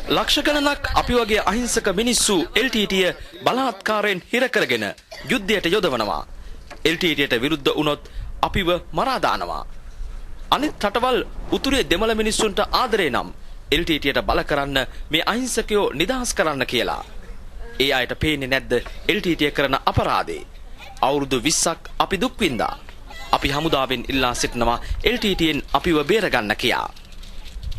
ලක්ෂ ගණනක් අපි වගේ අහිංසක මිනිස්සු LTTය බලාත්කාරයෙන් හිර කරගෙන යුද්ධයට යොදවනවා. LTTයට විරුද්ධ වුණොත් අපිව මරා දානවා. අනිත් රටවල් උතුරේ දෙමළ මිනිස්සුන්ට ආදරේ නම් LTTයට බල කරන්න මේ අහිංසකයෝ නිදහස් කරන්න කියලා. ඒ අයට පේන්නේ නැද්ද LTTය කරන අපරාධේ? අවුරුදු 20ක් අපි දුක් විඳා. අපි හමුදාවෙන් ඉල්ලා සිටිනවා LTTයෙන් අපිව බේරගන්න කියා.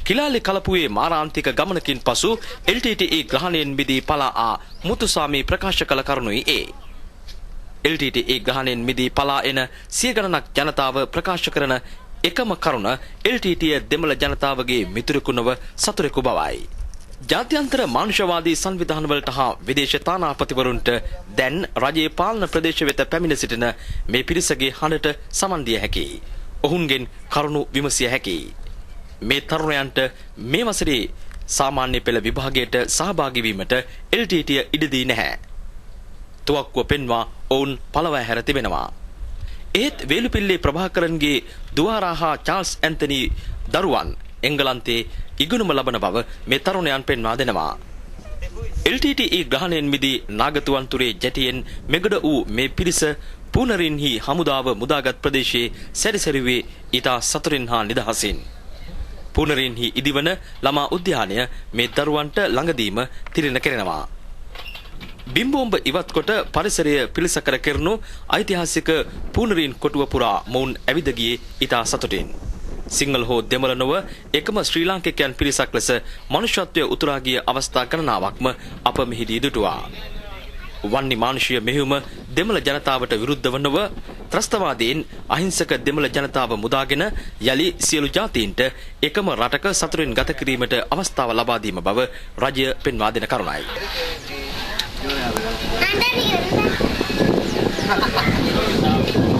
කිලාලේ කලපුවේ මාරාන්තික ගමනකින් පසු LTTE ග්‍රහණයෙන් මිදී පලා ආ මුතුසාමි ප්‍රකාශ කළ කරුණුයි ඒ. LTTE ග්‍රහණයෙන් මිදී පලා එන සිය ගණනක් ජනතාව ප්‍රකාශ කරන එකම කරුණ LTTය දෙමළ ජනතාවගේ මිතුරෙකු නොව සතුරෙකු බවයි. ජාත්‍යන්තර මානුෂවාදී සංවිධානවලට හා විදේශ තානාපතිවරුන්ට දැන් රජයේ පාලන ප්‍රදේශ වෙත පැමිණ සිටින මේ පිරිසගේ හඬට සමන් දිය හැකියි. ඔවුන්ගෙන් කරුණු විමසිය හැකියි. මේ තරුණයන්ට මේ වසරේ සාමාන්‍ය පෙළ විභාගයට සහභාගී වීමට LTTය ඉඩ දී නැහැ. තුවක්කුව පෙන්වා ඔවුන් පළවා හැර තිබෙනවා. ඒත් වේලුපිල්ලේ ප්‍රභාකරන්ගේ දුවාරා හා චාල්ස් ඇන්තනි දරුවන් එංගලන්තයේ ඉගෙනුම ලබන බව මේ තරුණයන් පෙන්වා දෙනවා. LTTE ග්‍රහණයෙන් මිදී නාගතුවන්තුරේ ජැටියෙන් මෙගඩ වූ මේ පිරිස පුනරින්හි හමුදාව මුදාගත් ප්‍රදේශයේ සැරිසැරුවේ ඉතා සතුටින් හා නිදහසින්. පුනරින්හි ඉදිවන ළමා උද්‍යානය මේ දරුවන්ට ළඟදීම තිරින කෙරෙනවා. බිම්බෝම්බ ඉවත් කොට පරිසරය පිළිසකර කෙරණු ඓතිහාසික පුනරින් කොටුව පුරා මොවුන් ඇවිද ගියේ ඉතා සතුටින්. සිංහල හෝ දෙමළ නොව එකම ශ්‍රී ලාංකිකයන් පිරිසක් ලෙස මනුෂ්‍යත්වය උතුරා ගිය අවස්ථා ගණනාවක්ම අප මෙහිදී දුටුවා. වන්නි මානුෂීය මෙහෙයුම දෙමළ ජනතාවට විරුද්ධව නොව ත්‍රස්තවාදීන් අහිංසක දෙමළ ජනතාව මුදාගෙන යලි සියලු ජාතීන්ට එකම රටක සතුටින් ගත කිරීමට අවස්ථාව ලබා දීම බව රජය පෙන්වා දෙන කරුණයි. Anda